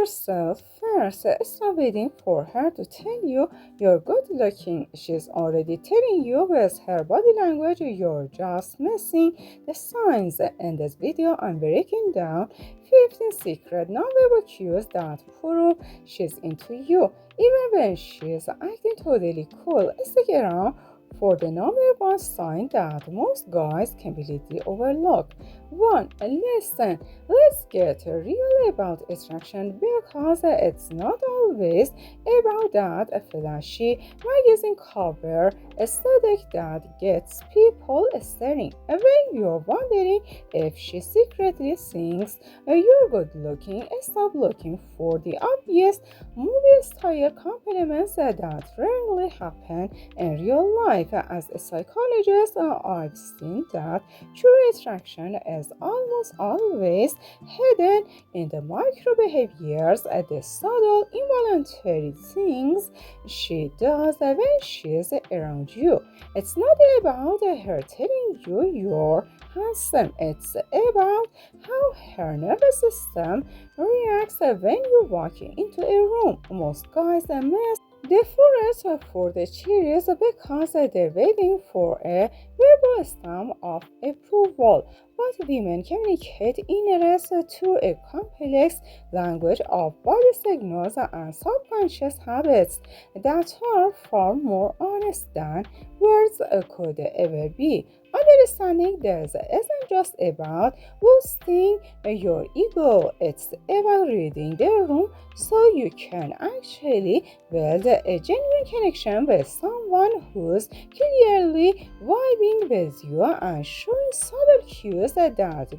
yourself first. Stop waiting for her to tell you you're good looking. She's already telling you with her body language. You're just missing the signs. In this video, I'm breaking down 15 secret nonverbal cues that prove she's into you, even when she's acting totally cool. Stick around for the number one sign that most guys completely overlook. 1. Listen. Let's get real about attraction because it's not always about that flashy magazine cover aesthetic that gets people staring. When you're wondering if she secretly thinks you're good looking, stop looking for the obvious movie style compliments that rarely happen in real life. As a psychologist, I've seen that true attraction is almost always hidden in the micro behaviors, the subtle involuntary things she does when she's around you. It's not about her telling you you're handsome, it's about how her nervous system reacts when you walk into a room. Most guys miss the forest for the cherries because they're waiting for a verbal stamp of approval. But women communicate interest through a complex language of body signals and subconscious habits that are far more honest than words could ever be. Understanding this isn't just about boosting your ego, it's about reading the room so you can actually build a genuine connection with someone who's clearly vibing with you and showing subtle cues that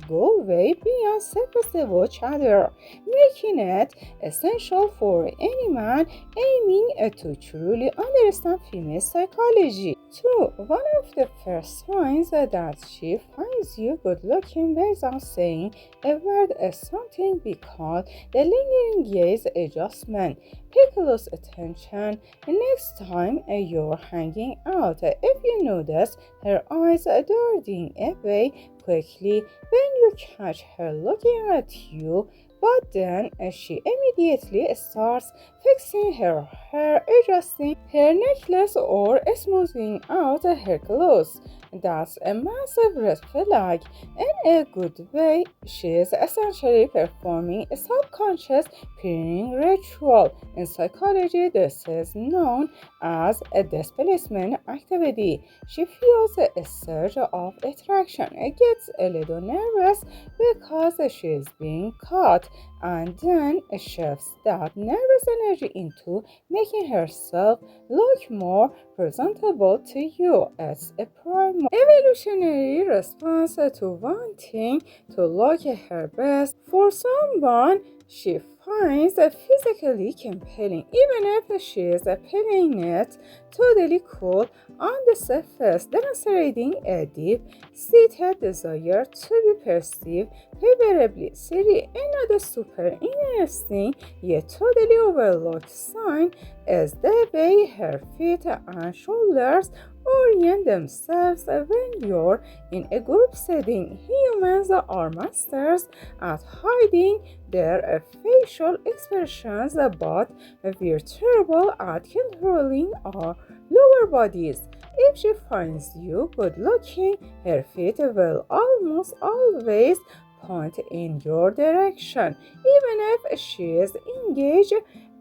go way beyond surface-level chatter, making it essential for any man aiming to truly understand female psychology. 2. One of the first signs that she finds you good-looking without saying a word is something we call the lingering gaze adjustment. Pay close attention next time you're hanging out. If you notice her eyes darting away quickly when you catch her looking at you, but then she immediately starts fixing her hair, adjusting her necklace, or smoothing out her clothes, that's a massive red flag. In a good way, she is essentially performing a subconscious pairing ritual. In psychology, this is known as a displacement activity. She feels a surge of attraction, gets a little nervous because she is being caught, and then shifts that nervous energy into making herself look more presentable to you. It's a primal evolutionary response to wanting to look her best for someone she finds physically compelling, even if she is playing it totally cool on the surface, demonstrating a deep-seated desire to be perceived favorably. 3. Another super interesting yet totally overlooked sign is the way her feet and shoulders orient themselves when you're in a group setting. Humans are masters at hiding their facial expressions, but we're terrible at controlling our lower bodies. If she finds you good looking, her feet will almost always point in your direction, even if she is engaged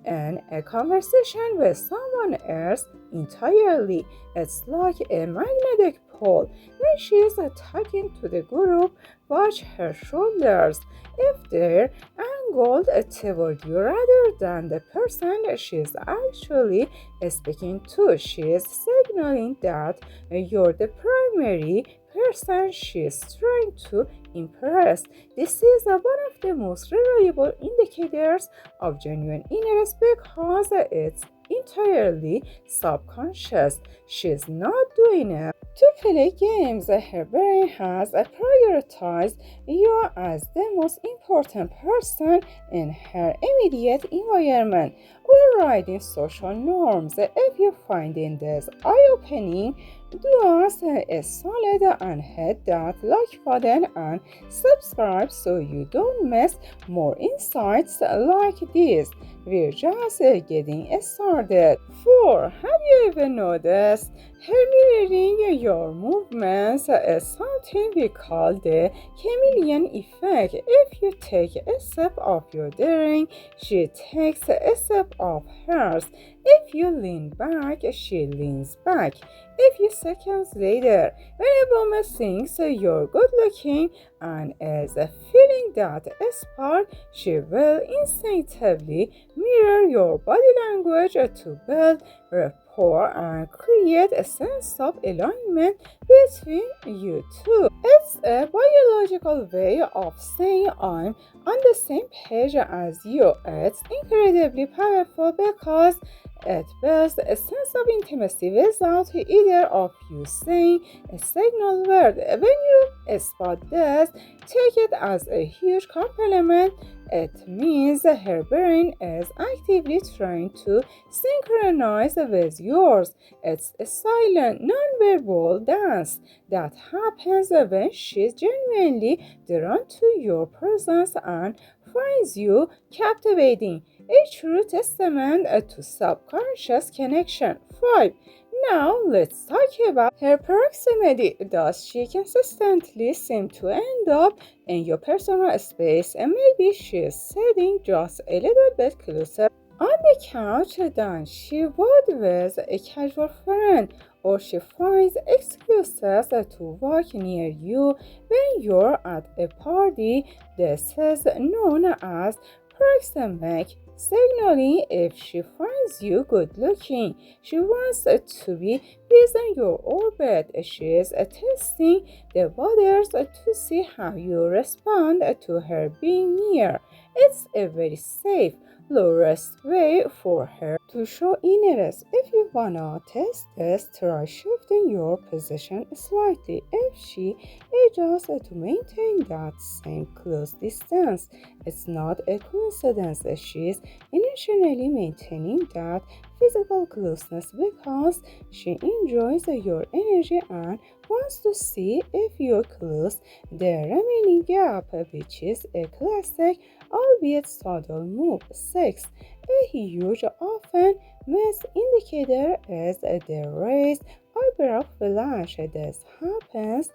in a conversation with someone else entirely. It's like a magnetic pole. When she is talking to the group, watch her shoulders. If they're angled toward you rather than the person she's actually speaking to, she is signaling that you're the primary person she's trying to impress. This is one of the most reliable indicators of genuine interest because it's entirely subconscious. She's not doing it to play games. Her brain has prioritized you as the most important person in her immediate environment. Overriding social norms. If you find in this eye-opening, do us a solid and hit that like button and subscribe so you don't miss more insights like this. We're just getting started. 4. Have you ever noticed her mirroring your movements is something we call the chameleon effect? If you take a step of your daring, she takes a step of hers. If you lean back, she leans back. A few seconds later, when a woman thinks you're good looking and is feeling that spark, she will instinctively mirror your body language to build rapport and create a sense of alignment between you two. It's a biological way of saying I'm on the same page as you. It's incredibly powerful because it builds a sense of intimacy without either of you saying a single word. When you spot this, take it as a huge compliment. It means her brain is actively trying to synchronize with yours. It's a silent, non-verbal dance that happens when she's genuinely drawn to your presence and finds you captivating. A true testament to subconscious connection. 5. Now let's talk about her proximity. Does she consistently seem to end up in your personal space, and maybe she's sitting just a little bit closer on the couch than she would with a casual friend, or she finds excuses to walk near you when you're at a party? This is known as proxemic signaling. If she finds you good looking, she wants to be within your orbit. She is testing the waters to see how you respond to her being near. It's a very safe, low-risk way for her to show interest. If you wanna test this, try shifting your position slightly. If she adjusts to maintain that same close distance, it's not a coincidence that she's intentionally maintaining that physical closeness because she enjoys your energy and wants to see if you close the remaining gap, which is a classic, albeit subtle move. 6. A huge, often missed indicator is the raised eyebrow flash. This happens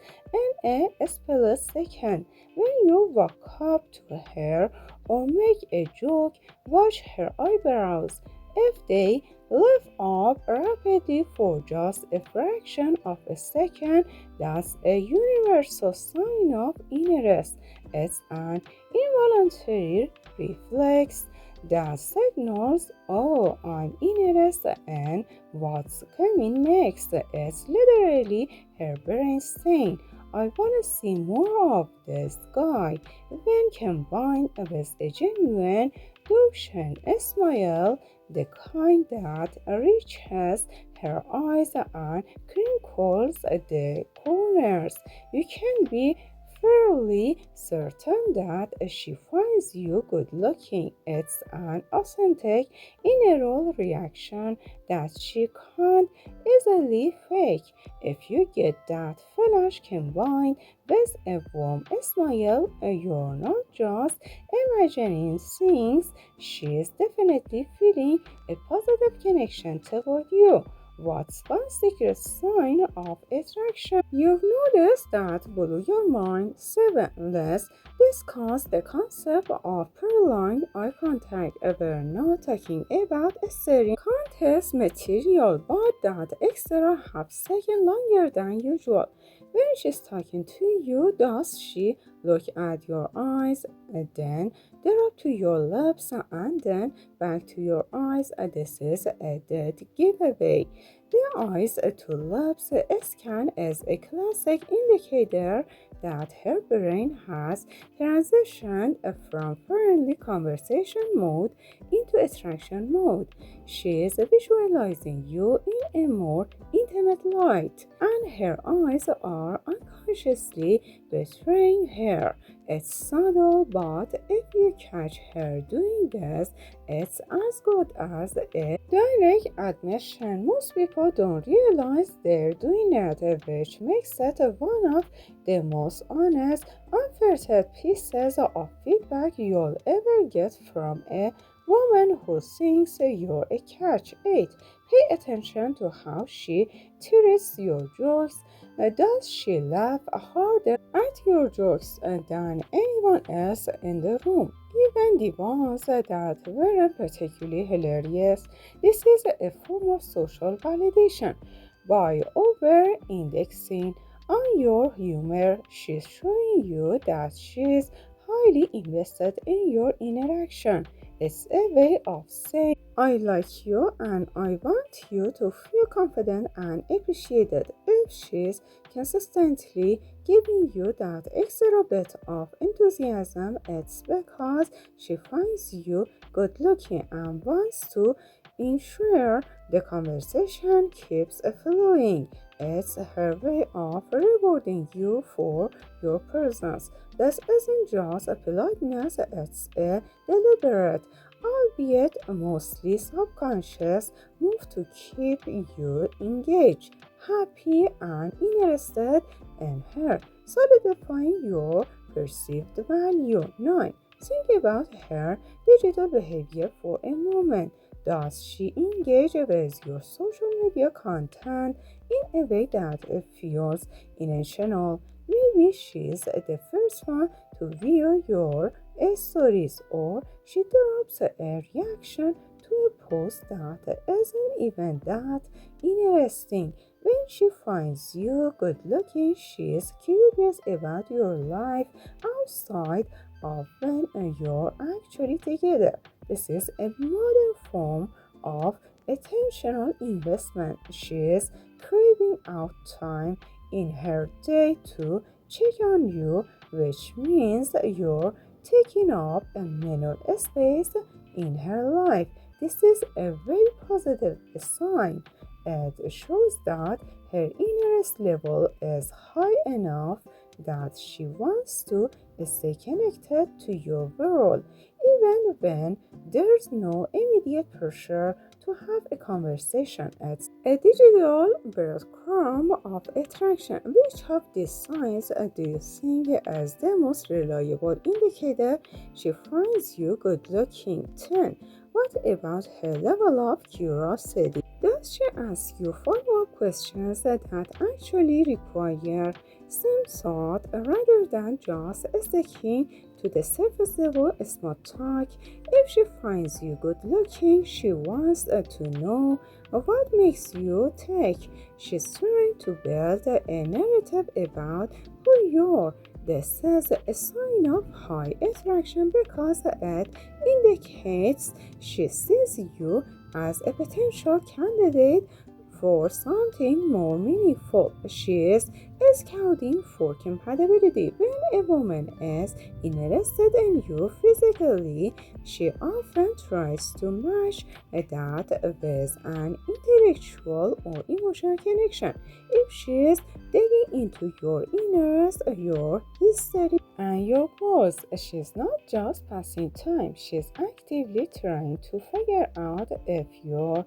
in a split second. When you walk up to her or make a joke, watch her eyebrows. If they lift up rapidly for just a fraction of a second, that's a universal sign of interest. It's an involuntary reflex that signals, oh, I'm interested in what's coming next. It's literally her brain saying, I want to see more of this guy. When combined with a genuine Dukeshan smile, the kind that reaches her eyes and crinkles the corners, you can be fairly certain that she finds you good looking. It's an authentic inner reaction that she can't easily fake. If you get that flash combined with a warm smile, you're not just imagining things, she's definitely feeling a positive connection toward you. What's one secret sign of attraction you've noticed that blew your mind? 7. Let's discuss the concept of prolonged eye contact. We're not talking about a staring contest material, but that extra half second longer than usual. When she's talking to you, does she look at your eyes, and then drop to your lips, and then back to your eyes? This is a dead giveaway. The eyes to lips scan is a classic indicator that her brain has transitioned from friendly conversation mode into attraction mode. She is visualizing you in a more intimate light, and her eyes are unconsciously betraying her. It's subtle, but if you catch her doing this, it's as good as a direct admission. Most people don't realize they're doing it, which makes it one of the most honest, unfiltered pieces of feedback you'll ever get from a woman who thinks you're a catch. 8. Pay attention to how she treats your jokes. Does she laugh harder at your jokes than anyone else in the room? Even the ones that weren't particularly hilarious. This is a form of social validation. By over-indexing on your humor, she's showing you that she's highly invested in your interaction. It's a way of saying, I like you and I want you to feel confident and appreciated. If she's consistently giving you that extra bit of enthusiasm, it's because she finds you good looking and wants to ensure the conversation keeps flowing. It's her way of rewarding you for your presence. This isn't just a politeness, it's a deliberate, albeit mostly subconscious, move to keep you engaged, happy, and interested in her, solidifying your perceived value. 9. Think about her digital behavior for a moment. Does she engage with your social media content in a way that feels intentional? Maybe she's the first one to view your stories, or she drops a reaction to a post that isn't even that interesting. When she finds you good looking, she's curious about your life outside of when you're actually together. This is a modern form of attentional investment. She is craving out time in her day to check on you, which means you're taking up a mental space in her life. This is a very positive sign. It shows that her interest level is high enough that she wants to stay connected to your world, even when there's no immediate pressure to have a conversation. It's a digital breadcrumb of attraction. Which of these signs do you think is the most reliable indicator she finds you good looking? 10. What about her level of curiosity? Does she ask you follow-up questions that actually require some thought rather than just sticking to the surface level small talk? If she finds you good looking, she wants to know what makes you tick. She's trying to build a narrative about who you are. This is a sign of high attraction because it indicates she sees you as a potential candidate for something more meaningful. She is scouting for compatibility. When a woman is interested in you physically, she often tries to match that with an intellectual or emotional connection. If she is digging into your interest, your history, and your goals, she's not just passing time, she's actively trying to figure out if you're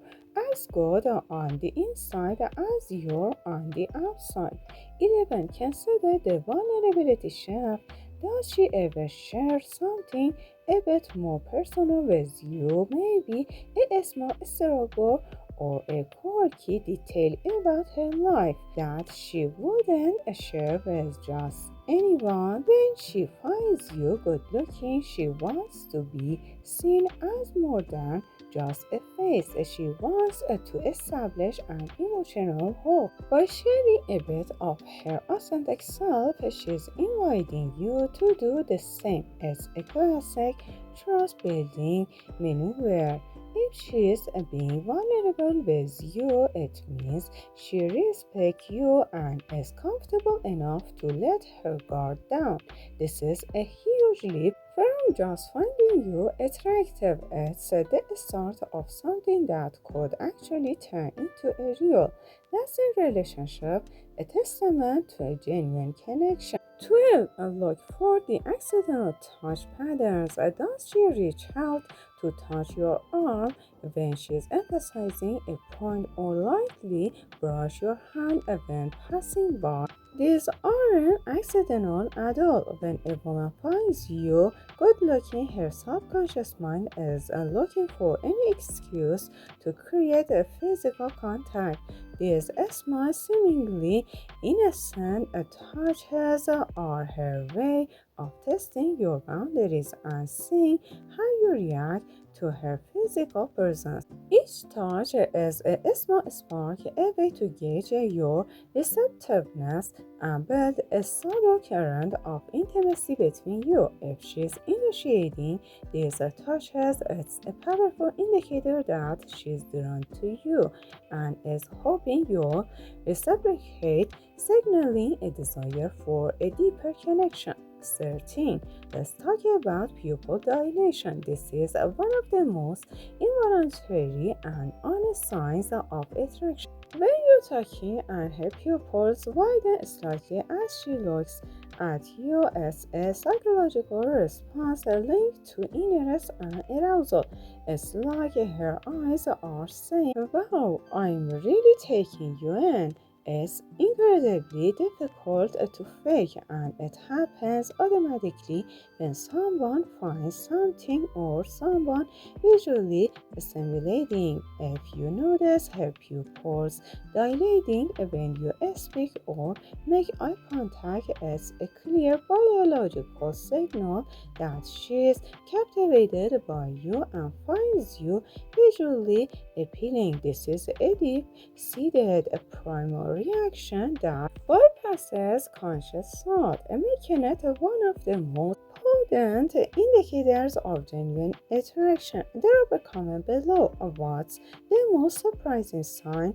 as good on the inside as you're on the outside. 11. Consider the vulnerability shift. Does she ever share something a bit more personal with you? Maybe a small struggle or a quirky detail about her life that she wouldn't share with just anyone. When she finds you good looking, she wants to be seen as more than just a face. She wants to establish an emotional hook. By sharing a bit of her authentic self, she's inviting you to do the same. It's a classic trust building maneuver. If she is being vulnerable with you, it means she respects you and is comfortable enough to let her guard down. This is a huge leap from just finding you attractive. It's the start of something that could actually turn into a real, lasting relationship, a testament to a genuine connection. 12. Look for the accidental touch patterns. Does she reach out to touch your arm when she is emphasizing a point or lightly brush your hand when passing by? These aren't accidental at all. When a woman finds you good looking, her subconscious mind is looking for any excuse to create a physical contact. These small, seemingly innocent touches are her way of testing your boundaries and seeing how you react to her physical presence. Each touch is a small spark, a way to gauge your receptiveness and build a subtle current of intimacy between you. If she's initiating these touches, it's a powerful indicator that she's drawn to you and is hoping you'll reciprocate, signaling a desire for a deeper connection. 13. Let's talk about pupil dilation. This is one of the most involuntary and honest signs of attraction. When you're talking and her pupils widen slightly as she looks at you, as a psychological response linked to interest and arousal. It's like her eyes are saying, "Wow, I'm really taking you in." Is incredibly difficult to fake, and it happens automatically when someone finds something or someone visually stimulating. If you notice her pupils dilating when you speak or make eye contact, it's a clear biological signal that she is captivated by you and finds you visually appealing. This is a deep-seated primary reaction that bypasses conscious thought, making it one of the most potent indicators of genuine attraction. Drop a comment below. What's the most surprising sign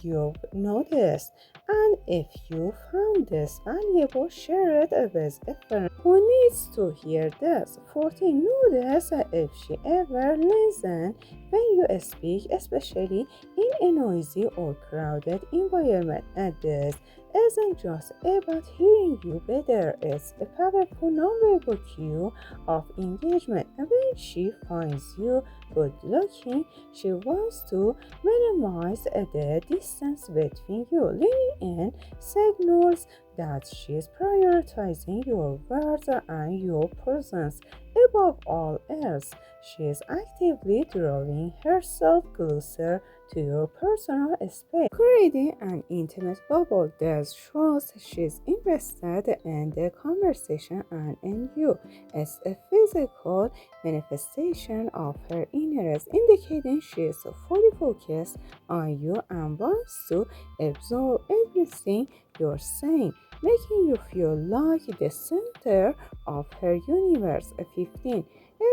you've noticed? And if you found this valuable, share it with a friend who needs to hear this. 14. Notice if she ever listens when you speak, especially in a noisy or crowded environment. And this isn't just about hearing you better, it's a powerful nonverbal cue of engagement. And when she finds you good looking, she wants to minimize the distance between you. Leaning in signals that she's prioritizing your words and your presence above all else. She is actively drawing herself closer to your personal space, creating an intimate bubble that shows she's invested in the conversation and in you. It's a physical manifestation of her interest, indicating she is fully focused on you and wants to absorb everything you're saying, making you feel like the center of her universe. 15.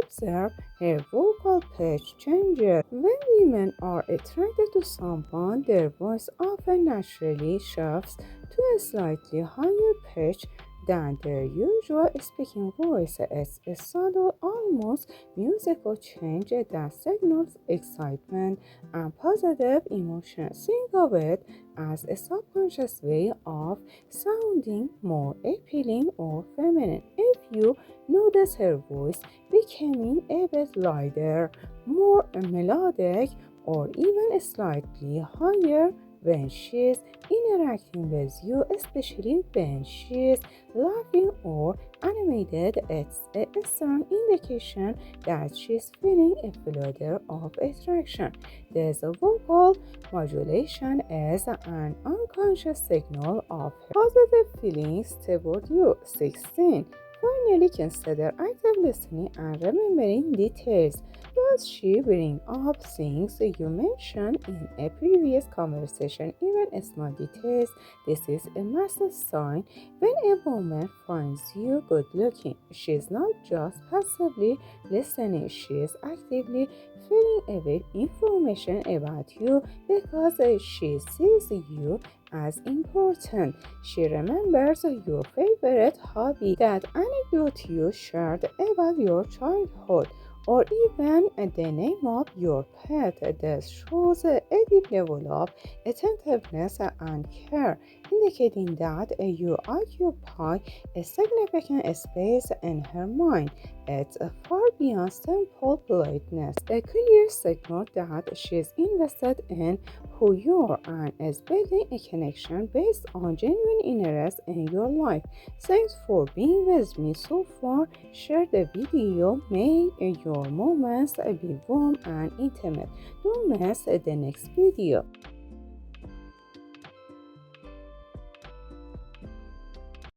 Observe her vocal pitch changes. When women are attracted to someone, their voice often naturally shifts to a slightly higher pitch than their usual speaking voice. It's a subtle, almost musical change that signals excitement and positive emotion. Think of it as a subconscious way of sounding more appealing or feminine. If you notice her voice becoming a bit lighter, more melodic, or even slightly higher when she's interacting with you, especially when she's laughing or animated, it's a strong indication that she's feeling a flutter of attraction. This vocal modulation is an unconscious signal of her positive feelings toward you. 16. Finally, consider active listening and remembering details. Does she bring up things you mentioned in a previous conversation, even small details? This is a massive sign. When a woman finds you good looking, she's not just passively listening, she is actively filling away information about you because she sees you as important. She remembers your favorite hobby, that anecdote you shared about your childhood, or even the name of your pet. This shows a deep level of attentiveness and care, indicating that you occupy a significant space in her mind. It's far beyond simple politeness, a clear signal that she's invested in who you are and is building a connection based on genuine interest in your life. Thanks for being with me so far. Share the video. May your moments be warm and intimate. Don't miss the next video.